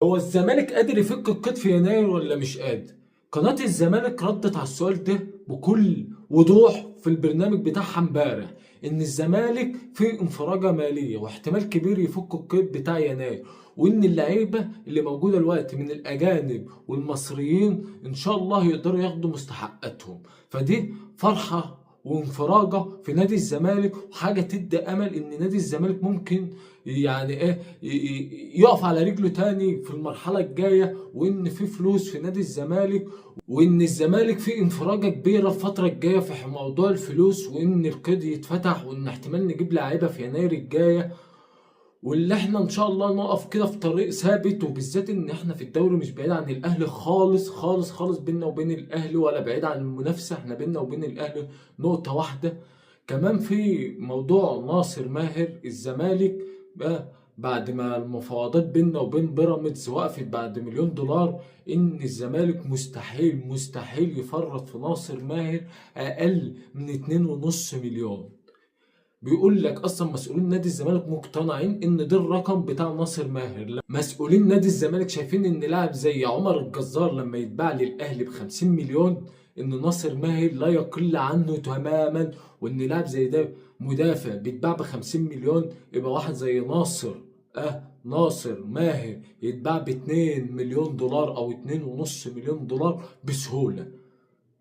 هو الزمالك قادر يفك القيد في يناير ولا مش قادر؟ قناة الزمالك ردت على السؤال ده بكل وضوح في البرنامج بتاعها امبارح، ان الزمالك في انفراجة مالية واحتمال كبير يفك القيد بتاع يناير، وان اللعيبة اللي موجودة الوقت من الاجانب والمصريين ان شاء الله يقدروا ياخدوا مستحقاتهم. فدي فرحة وانفراجة في نادي الزمالك، وحاجة تدي امل ان نادي الزمالك ممكن يعني ايه يقف على رجله تاني في المرحلة الجاية، وان في فلوس في نادي الزمالك، وان الزمالك في انفراجة كبيرة الفترة الجاية في موضوع الفلوس، وان القيد يتفتح، وان احتمال نجيب لعيبة في يناير الجاية، واللي احنا ان شاء الله نقف كده في طريق ثابت. وبالذات ان احنا في الدوري مش بعيد عن الاهلي خالص خالص خالص، بينا وبين الاهلي ولا بعيد عن المنافسة، احنا بينا وبين الاهلي نقطة واحدة. كمان في موضوع ناصر ماهر، الزمالك بقى بعد ما المفاوضات بيننا وبين بيراميدز وقفت بعد مليون دولار، ان الزمالك مستحيل مستحيل يفرط في ناصر ماهر اقل من 2.5 مليون. بيقول لك اصلا مسؤولين نادي الزمالك مقتنعين ان ده الرقم بتاع ناصر ماهر. مسؤولين نادي الزمالك شايفين ان لاعب زي عمر الجزار لما يتباع للاهلي ب50 مليون، ان ناصر ماهر لا يقل عنه تماما. وان لاعب زي ده مدافع بيتباع ب50 مليون، يبقى واحد زي ناصر ماهر يتباع ب2 مليون دولار او 2.5 مليون دولار بسهولة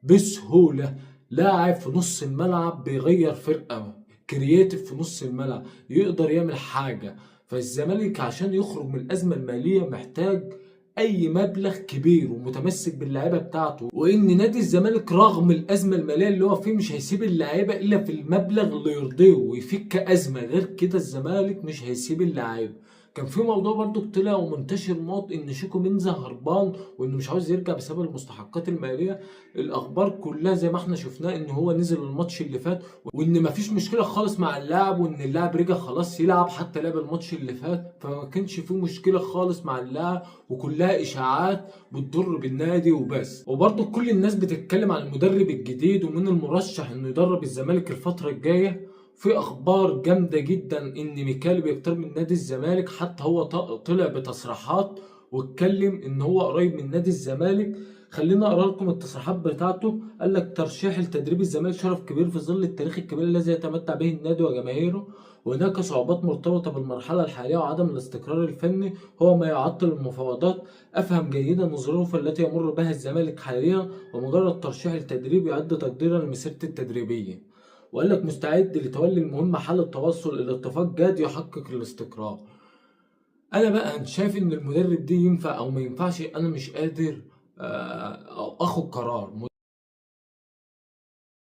بسهولة. لاعب في نص الملعب بيغير فرقة، كرياتيف في نص الملعب يقدر يعمل حاجة. فالزمالك عشان يخرج من الأزمة المالية محتاج أي مبلغ كبير، ومتمسك باللعيبة بتاعته، وإن نادي الزمالك رغم الأزمة المالية اللي هو فيه مش هيسيب اللعيبة إلا في المبلغ اللي يرضيه ويفك أزمة، غير كده الزمالك مش هيسيب اللعيبة. كان في موضوع برضو طلع ومنتشر موت ان شيكو مينزا هربان، وانه مش عاوز يرجع بسبب المستحقات الماليه. الاخبار كلها زي ما احنا شفناه ان هو نزل الماتش اللي فات، وان مفيش مشكله خالص مع اللاعب، وان اللاعب رجع خلاص يلعب حتى لعب الماتش اللي فات، فما كانش فيه مشكله خالص مع اللاعب، وكلها اشاعات بتضر بالنادي وبس. وبرضه كل الناس بتتكلم عن المدرب الجديد ومن المرشح انه يدرب الزمالك الفتره الجايه. في اخبار جامده جدا ان ميكالي بيقترب من نادي الزمالك، حتى هو طلع بتصريحات واتكلم ان هو قريب من نادي الزمالك. خلينا اقرا لكم التصريحات بتاعته. قال لك: ترشيح لتدريب الزمالك شرف كبير في ظل التاريخ الكبير الذي يتمتع به النادي وجماهيره، وهناك صعوبات مرتبطة بالمرحلة الحالية وعدم الاستقرار الفني هو ما يعطل المفاوضات. أفهم جيدا الظروف التي يمر بها الزمالك حاليا، ومجرد ترشيح التدريب يعد تقديرا لمسيرته التدريبية. وقال لك: مستعد لتولي المهمة حال التوصل إلى اتفاق جاد يحقق الاستقرار. انا بقى شايف ان المدرب دي ينفع او ما ينفعش، انا مش قادر اخد قرار.